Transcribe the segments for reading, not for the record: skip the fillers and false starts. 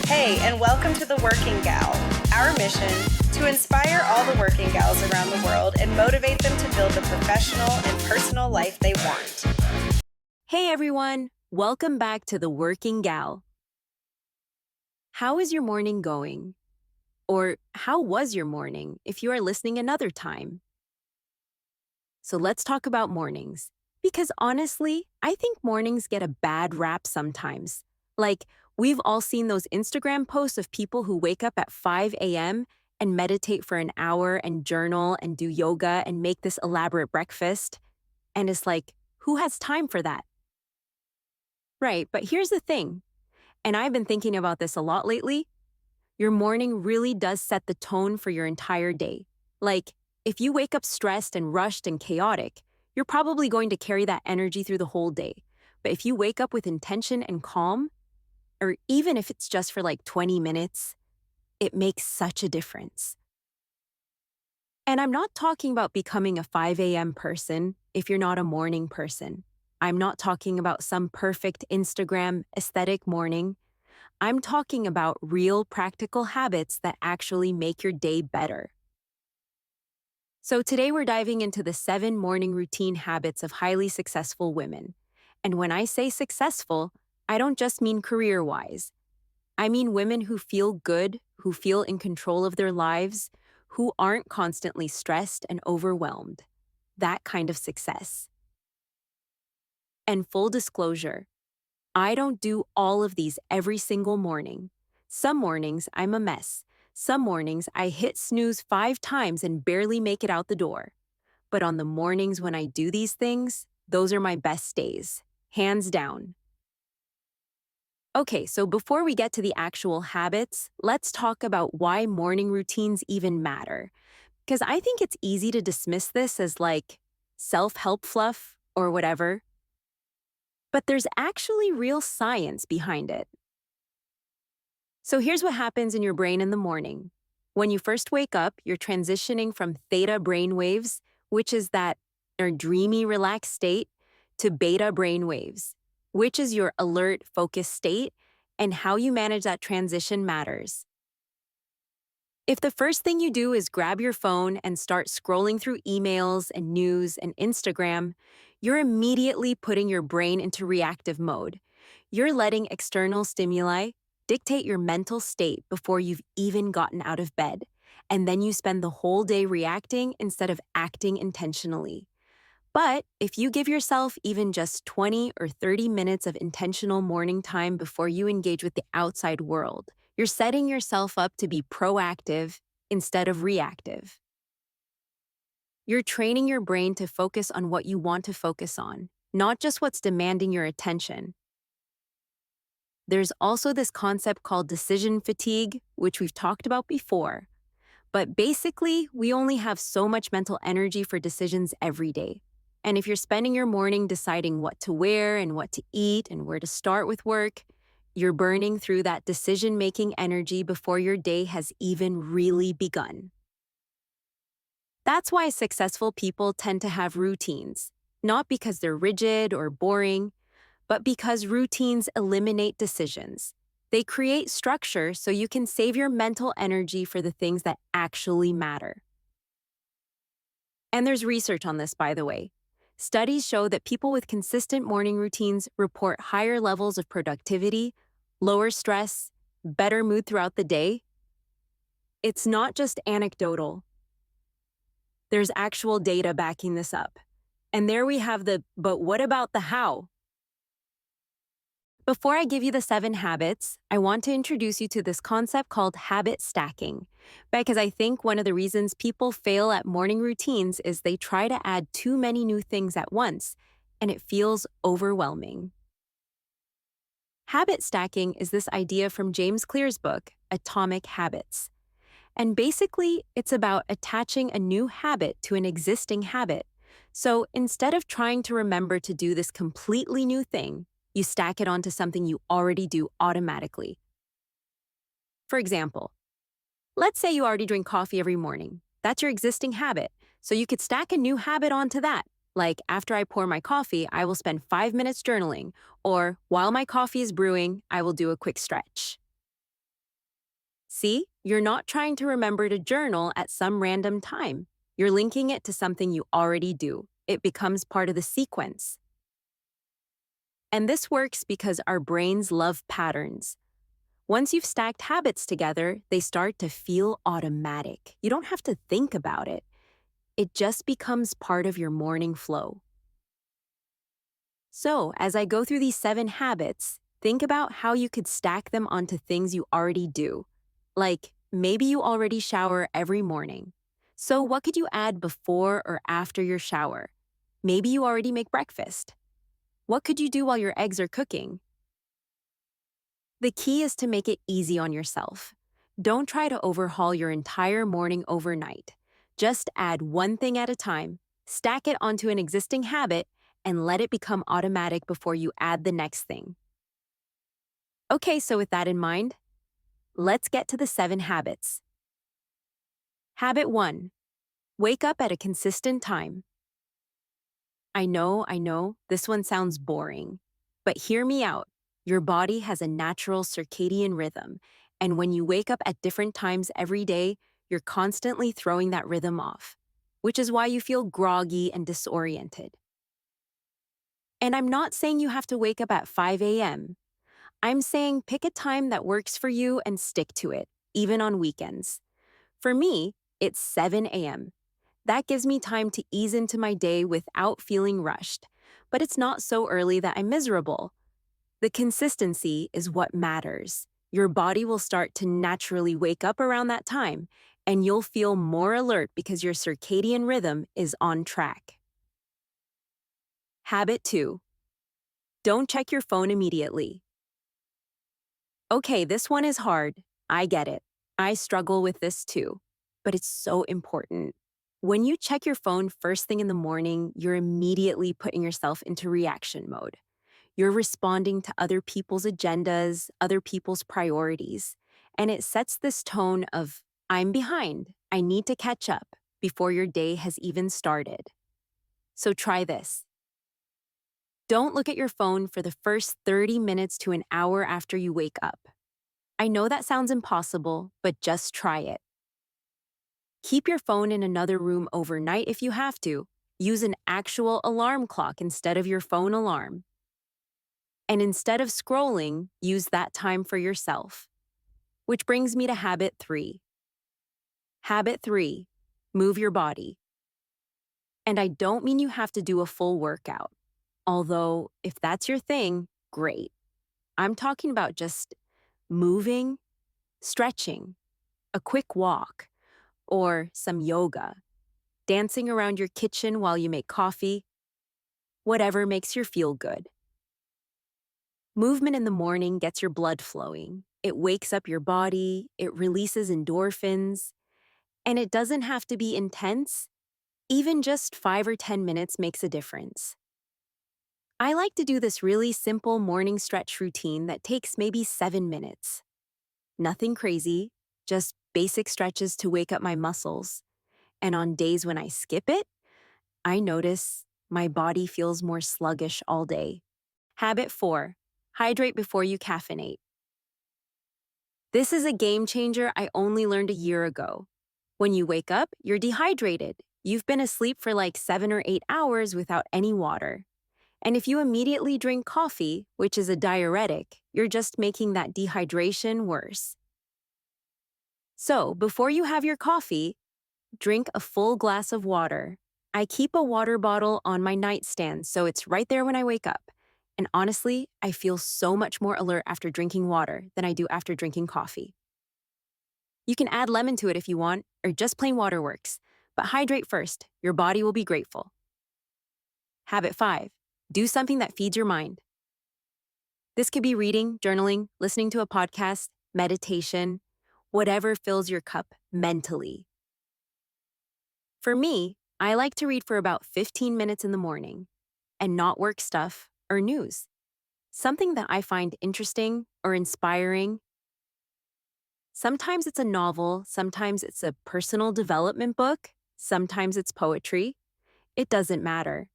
Hey, and welcome to The Working Gal. Our mission, to inspire all the working gals around the world and motivate them to build the professional and personal life they want. Hey everyone, welcome back to The Working Gal. How is your morning going? Or how was your morning if you are listening another time? So let's talk about mornings. Because honestly, I think mornings get a bad rap sometimes. Like, we've all seen those Instagram posts of people who wake up at 5 a.m. and meditate for an hour and journal and do yoga and make this elaborate breakfast. And it's like, who has time for that? Right, but here's the thing, and I've been thinking about this a lot lately. Your morning really does set the tone for your entire day. Like, if you wake up stressed and rushed and chaotic, you're probably going to carry that energy through the whole day. But if you wake up with intention and calm, or even if it's just for like 20 minutes, it makes such a difference. And I'm not talking about becoming a 5 a.m. person if you're not a morning person. I'm not talking about some perfect Instagram aesthetic morning. I'm talking about real practical habits that actually make your day better. So today we're diving into the 7 morning routine habits of highly successful women. And when I say successful, I don't just mean career-wise. I mean women who feel good, who feel in control of their lives, who aren't constantly stressed and overwhelmed. That kind of success. And full disclosure, I don't do all of these every single morning. Some mornings I'm a mess. Some mornings I hit snooze 5 times and barely make it out the door. But on the mornings when I do these things, those are my best days. Hands down. Okay, so before we get to the actual habits, let's talk about why morning routines even matter. Because I think it's easy to dismiss this as like self-help fluff or whatever. But there's actually real science behind it. So here's what happens in your brain in the morning. When you first wake up, you're transitioning from theta brain waves, which is that dreamy, relaxed state, to beta brain waves, which is your alert, focused state, and how you manage that transition matters. If the first thing you do is grab your phone and start scrolling through emails and news and Instagram, you're immediately putting your brain into reactive mode. You're letting external stimuli dictate your mental state before you've even gotten out of bed, and then you spend the whole day reacting instead of acting intentionally. But if you give yourself even just 20 or 30 minutes of intentional morning time before you engage with the outside world, you're setting yourself up to be proactive instead of reactive. You're training your brain to focus on what you want to focus on, not just what's demanding your attention. There's also this concept called decision fatigue, which we've talked about before. But basically, we only have so much mental energy for decisions every day. And if you're spending your morning deciding what to wear and what to eat and where to start with work, you're burning through that decision-making energy before your day has even really begun. That's why successful people tend to have routines, not because they're rigid or boring, but because routines eliminate decisions. They create structure so you can save your mental energy for the things that actually matter. And there's research on this, by the way. Studies show that people with consistent morning routines report higher levels of productivity, lower stress, better mood throughout the day. It's not just anecdotal. There's actual data backing this up. And there we have the, but what about the how? Before I give you the 7 habits, I want to introduce you to this concept called habit stacking, because I think one of the reasons people fail at morning routines is they try to add too many new things at once, and it feels overwhelming. Habit stacking is this idea from James Clear's book, Atomic Habits. And basically, it's about attaching a new habit to an existing habit. So instead of trying to remember to do this completely new thing, you stack it onto something you already do automatically. For example, let's say you already drink coffee every morning. That's your existing habit, so you could stack a new habit onto that. Like, after I pour my coffee, I will spend 5 minutes journaling, or while my coffee is brewing, I will do a quick stretch. See, you're not trying to remember to journal at some random time. You're linking it to something you already do. It becomes part of the sequence. And this works because our brains love patterns. Once you've stacked habits together, they start to feel automatic. You don't have to think about it. It just becomes part of your morning flow. So, as I go through these 7 habits, think about how you could stack them onto things you already do. Like, maybe you already shower every morning. So, what could you add before or after your shower? Maybe you already make breakfast. What could you do while your eggs are cooking? The key is to make it easy on yourself. Don't try to overhaul your entire morning overnight. Just add one thing at a time, stack it onto an existing habit, and let it become automatic before you add the next thing. Okay, so with that in mind, let's get to the 7 habits. Habit 1. Wake up at a consistent time. I know, this one sounds boring. But hear me out. Your body has a natural circadian rhythm, and when you wake up at different times every day, you're constantly throwing that rhythm off, which is why you feel groggy and disoriented. And I'm not saying you have to wake up at 5 a.m. I'm saying pick a time that works for you and stick to it, even on weekends. For me, it's 7 a.m. That gives me time to ease into my day without feeling rushed, but it's not so early that I'm miserable. The consistency is what matters. Your body will start to naturally wake up around that time, and you'll feel more alert because your circadian rhythm is on track. Habit 2. Don't check your phone immediately. Okay, this one is hard. I get it. I struggle with this too, but it's so important. When you check your phone first thing in the morning, you're immediately putting yourself into reaction mode. You're responding to other people's agendas, other people's priorities, and it sets this tone of, I'm behind, I need to catch up, before your day has even started. So try this. Don't look at your phone for the first 30 minutes to an hour after you wake up. I know that sounds impossible, but just try it. Keep your phone in another room overnight if you have to. Use an actual alarm clock instead of your phone alarm. And instead of scrolling, use that time for yourself. Which brings me to habit 3. Habit 3. Move your body. And I don't mean you have to do a full workout. Although, if that's your thing, great. I'm talking about just moving, stretching, a quick walk, or some yoga, dancing around your kitchen while you make coffee, whatever makes you feel good. Movement in the morning gets your blood flowing. It wakes up your body, it releases endorphins, and it doesn't have to be intense. Even just 5 or 10 minutes makes a difference. I like to do this really simple morning stretch routine that takes maybe 7 minutes. Nothing crazy, just basic stretches to wake up my muscles. And on days when I skip it, I notice my body feels more sluggish all day. Habit 4. Hydrate before you caffeinate. This is a game changer I only learned a year ago. When you wake up, you're dehydrated. You've been asleep for like 7 or 8 hours without any water. And if you immediately drink coffee, which is a diuretic, you're just making that dehydration worse. So, before you have your coffee, drink a full glass of water. I keep a water bottle on my nightstand, so it's right there when I wake up. And honestly, I feel so much more alert after drinking water than I do after drinking coffee. You can add lemon to it if you want, or just plain water works. But hydrate first. Your body will be grateful. Habit 5. Do something that feeds your mind. This could be reading, journaling, listening to a podcast, meditation, whatever fills your cup mentally. For me, I like to read for about 15 minutes in the morning, and not work stuff or news. Something that I find interesting or inspiring. Sometimes it's a novel, sometimes it's a personal development book, sometimes it's poetry. It doesn't matter.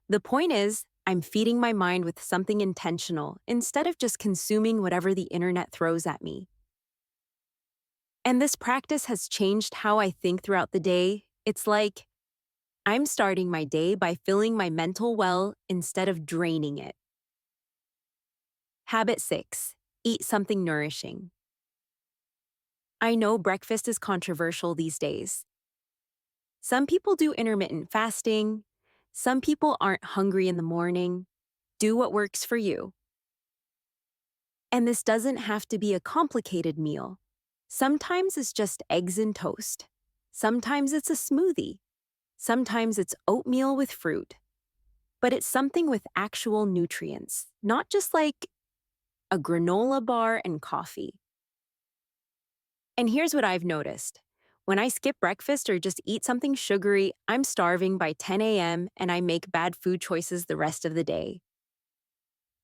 The point is, I'm feeding my mind with something intentional instead of just consuming whatever the internet throws at me. And this practice has changed how I think throughout the day. It's like I'm starting my day by filling my mental well instead of draining it. Habit 6. Eat something nourishing. I know breakfast is controversial these days. Some people do intermittent fasting. Some people aren't hungry in the morning. Do what works for you. And this doesn't have to be a complicated meal. Sometimes it's just eggs and toast. Sometimes it's a smoothie. Sometimes it's oatmeal with fruit. But it's something with actual nutrients, not just like a granola bar and coffee. And here's what I've noticed. When I skip breakfast or just eat something sugary, I'm starving by 10 a.m. and I make bad food choices the rest of the day.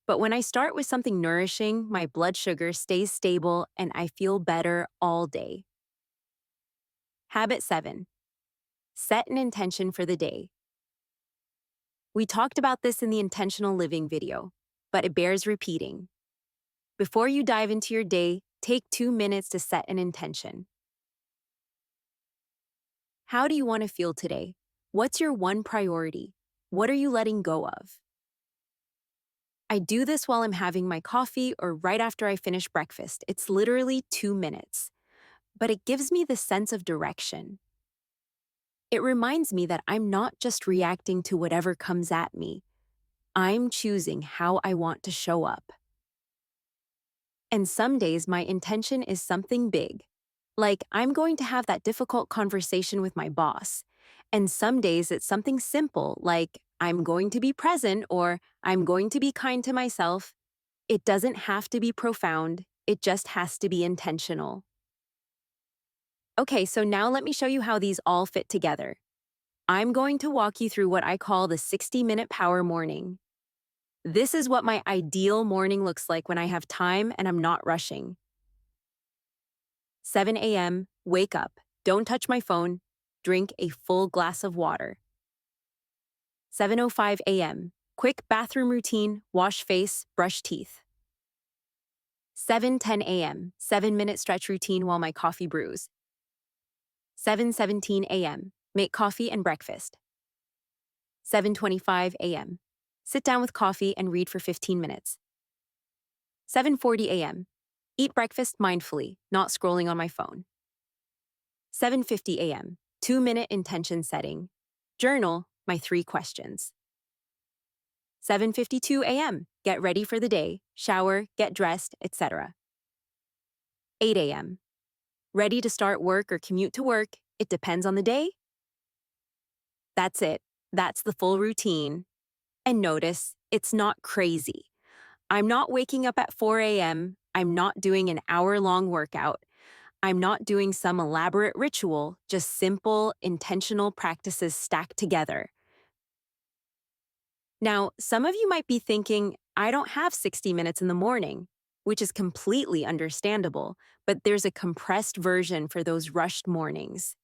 But when I start with something nourishing, my blood sugar stays stable and I feel better all day. Habit 7. Set an intention for the day. We talked about this in the intentional living video, but it bears repeating. Before you dive into your day, take 2 minutes to set an intention. How do you want to feel today? What's your one priority? What are you letting go of? I do this while I'm having my coffee or right after I finish breakfast. It's literally 2 minutes, but it gives me the sense of direction. It reminds me that I'm not just reacting to whatever comes at me. I'm choosing how I want to show up. And some days my intention is something big, like I'm going to have that difficult conversation with my boss. And some days it's something simple, like I'm going to be present or I'm going to be kind to myself. It doesn't have to be profound, it just has to be intentional. Okay, so now let me show you how these all fit together. I'm going to walk you through what I call the 60-minute power morning. This is what my ideal morning looks like when I have time and I'm not rushing. 7 a.m., wake up, don't touch my phone, drink a full glass of water. 7:05 a.m., quick bathroom routine, wash face, brush teeth. 7:10 a.m., 7-minute stretch routine while my coffee brews. 7:17 a.m., make coffee and breakfast. 7:25 a.m., sit down with coffee and read for 15 minutes. 7:40 a.m., eat breakfast mindfully, not scrolling on my phone. 7:50 a.m., 2-minute intention setting. Journal my 3 questions. 7:52 a.m., get ready for the day, shower, get dressed, etc. 8 a.m., ready to start work or commute to work, it depends on the day. That's it. That's the full routine. And notice, it's not crazy. I'm not waking up at 4 a.m. I'm not doing an hour-long workout. I'm not doing some elaborate ritual, just simple, intentional practices stacked together. Now, some of you might be thinking, I don't have 60 minutes in the morning, which is completely understandable, but there's a compressed version for those rushed mornings.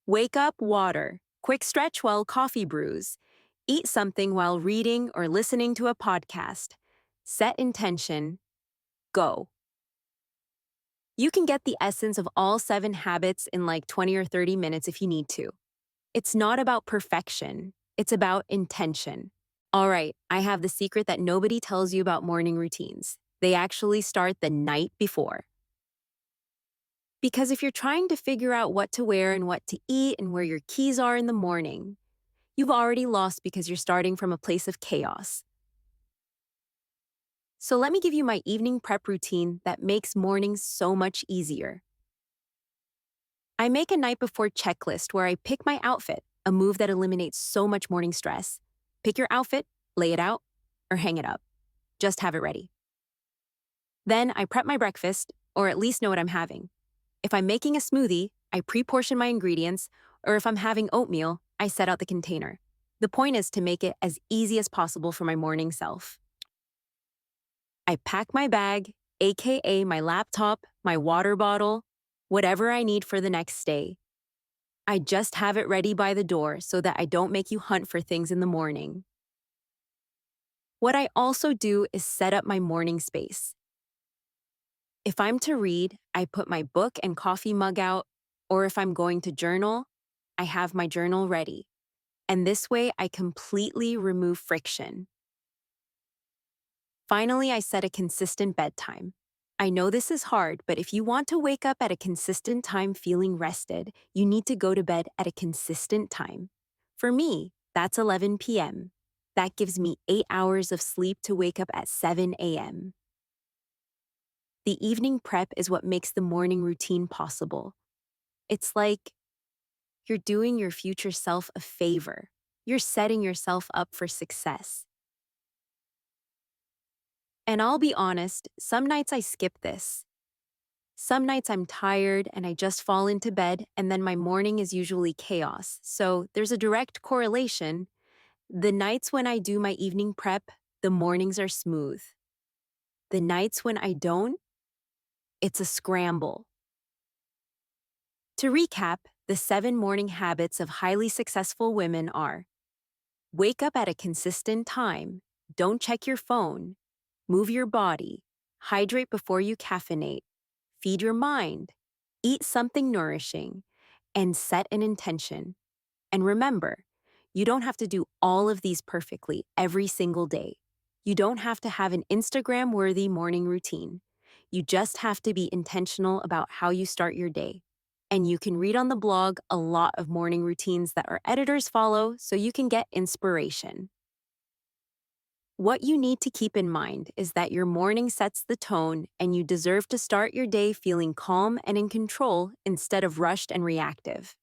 Wake up, water, quick stretch while coffee brews, eat something while reading or listening to a podcast, set intention, go. You can get the essence of all 7 habits in like 20 or 30 minutes if you need to. It's not about perfection, it's about intention. All right, I have the secret that nobody tells you about morning routines. They actually start the night before. Because if you're trying to figure out what to wear and what to eat and where your keys are in the morning, you've already lost because you're starting from a place of chaos. So let me give you my evening prep routine that makes mornings so much easier. I make a night before checklist where I pick my outfit, a move that eliminates so much morning stress. Pick your outfit, lay it out, or hang it up. Just have it ready. Then I prep my breakfast, or at least know what I'm having. If I'm making a smoothie, I pre-portion my ingredients, or if I'm having oatmeal, I set out the container. The point is to make it as easy as possible for my morning self. I pack my bag, aka my laptop, my water bottle, whatever I need for the next day. I just have it ready by the door so that I don't make you hunt for things in the morning. What I also do is set up my morning space. If I'm to read, I put my book and coffee mug out, or if I'm going to journal, I have my journal ready. And this way, I completely remove friction. Finally, I set a consistent bedtime. I know this is hard, but if you want to wake up at a consistent time feeling rested, you need to go to bed at a consistent time. For me, that's 11 p.m. That gives me 8 hours of sleep to wake up at 7 a.m. The evening prep is what makes the morning routine possible. It's like you're doing your future self a favor. You're setting yourself up for success. And I'll be honest, some nights I skip this. Some nights I'm tired and I just fall into bed, and then my morning is usually chaos. So there's a direct correlation. The nights when I do my evening prep, the mornings are smooth. The nights when I don't, it's a scramble. To recap, the 7 morning habits of highly successful women are: wake up at a consistent time, don't check your phone, move your body, hydrate before you caffeinate, feed your mind, eat something nourishing, and set an intention. And remember, you don't have to do all of these perfectly every single day. You don't have to have an Instagram-worthy morning routine. You just have to be intentional about how you start your day. And you can read on the blog a lot of morning routines that our editors follow so you can get inspiration. What you need to keep in mind is that your morning sets the tone, and you deserve to start your day feeling calm and in control instead of rushed and reactive.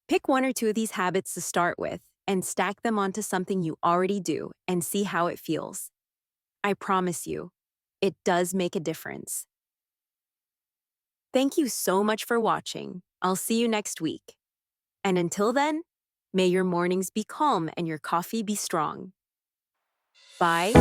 Pick 1 or 2 of these habits to start with and stack them onto something you already do and see how it feels. I promise you, it does make a difference. Thank you so much for watching. I'll see you next week. And until then, may your mornings be calm and your coffee be strong. Bye.